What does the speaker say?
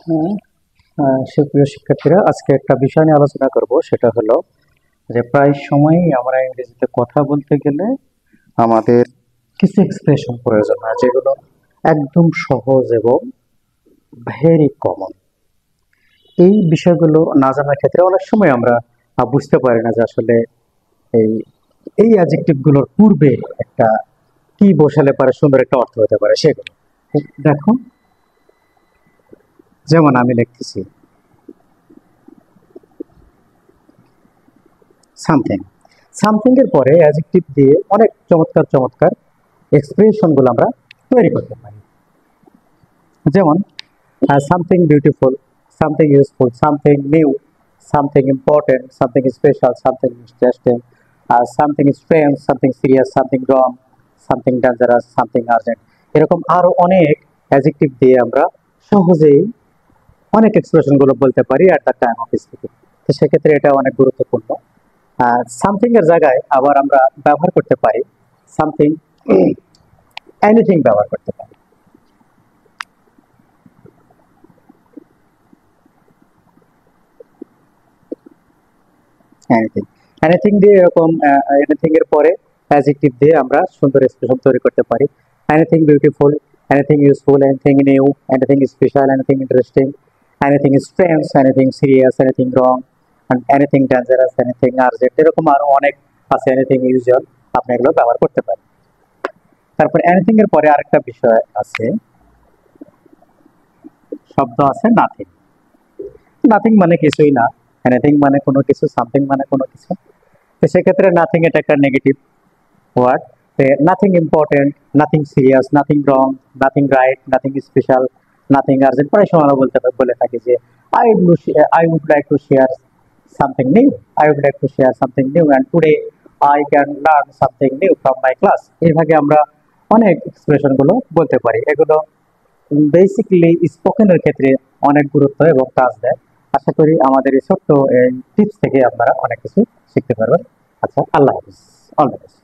হুম, সুপ্রিয় শিক্ষার্থীরা, আজকে একটা বিষয় নিয়ে আলোচনা করব। সেটা হলো যে প্রায় সময়ই আমরা ইংরেজিতে কথা বলতে গেলে আমাদের কিছু এক্সপ্রেশন প্রয়োজন হয়, যেগুলো একদম সহজ এবং ভেরি কমন। এই বিষয়গুলো না জানার ক্ষেত্রে অনেক সময় আমরা বুঝতে পারি না যে আসলে এই এই অ্যাডজেক্টিভ গুলোর পূর্বে একটা কি বসালে পারে সুন্দর একটা অর্থ হতে পারে সেগুলো। দেখো, যেমন আমি লিখতেছি সামথিং। সামথিং এর পরে অ্যাডজেক্টিভ দিয়ে অনেক চমৎকার চমৎকার এক্সপ্রেশন গুলো আমরা তৈরি করতে পারি। যেমন something beautiful, something useful, something new, something important, something special, something interesting, something strange, something serious, something wrong, something dangerous, something urgent. এরকম আরো অনেক অ্যাডজেক্টিভ দিয়ে আমরা সহজেই অনেক এক্সপ্রেশন গুলো বলতে পারি at the time of speaking. তো সেক্ষেত্রে এটা অনেক গুরুত্বপূর্ণ। সামথিং এর জায়গায় আবার আমরা ব্যবহার করতে পারি সামথিং, এনিথিং ব্যবহার করতে পারি। এনিথিং, এনিথিং দিয়ে এরকম এনিথিং এর পরে অ্যাডজেক্টিভ দিয়ে আমরা সুন্দর এক্সপ্রেশন তৈরি করতে পারি। Anything beautiful, anything useful, anything new, anything special, anything interesting, anything strange, anything serious, anything wrong, anything dangerous, anything urgent. এরকম আরো অনেক আছে, এনিথিং ইউজুয়াল। আপনি এগুলো ব্যবহার করতে পারেন। তারপর এনিথিং এর পরে আরেকটা বিষয় আছে, শব্দ আছে নাথিং। নাথিং মানে কিছুই না, এনিথিং মানে কোনো কিছু, সামথিং মানে কোনো কিছু। তো সেক্ষেত্রে নাথিং এটা একটা negative word. Nothing important, nothing serious, nothing wrong, nothing right, nothing special, nothing urgent. প্রায় সময় আমরা বলে থাকি যে I would like to share something new, I would like to share something new and today I can learn something new from my class. এইভাবে আমরা অনেক expression গুলো বলতে পারি। এগুলো বেসিক্যালি স্পোকেনের ক্ষেত্রে অনেক গুরুত্ব এবং কাজ দেয়। আশা করি আমাদের এই ছোট্ট টিপস থেকে আপনারা অনেক কিছু শিখতে পারবেন। আচ্ছা, আল্লাহ হাফিজ, অল দ্য বেস্ট।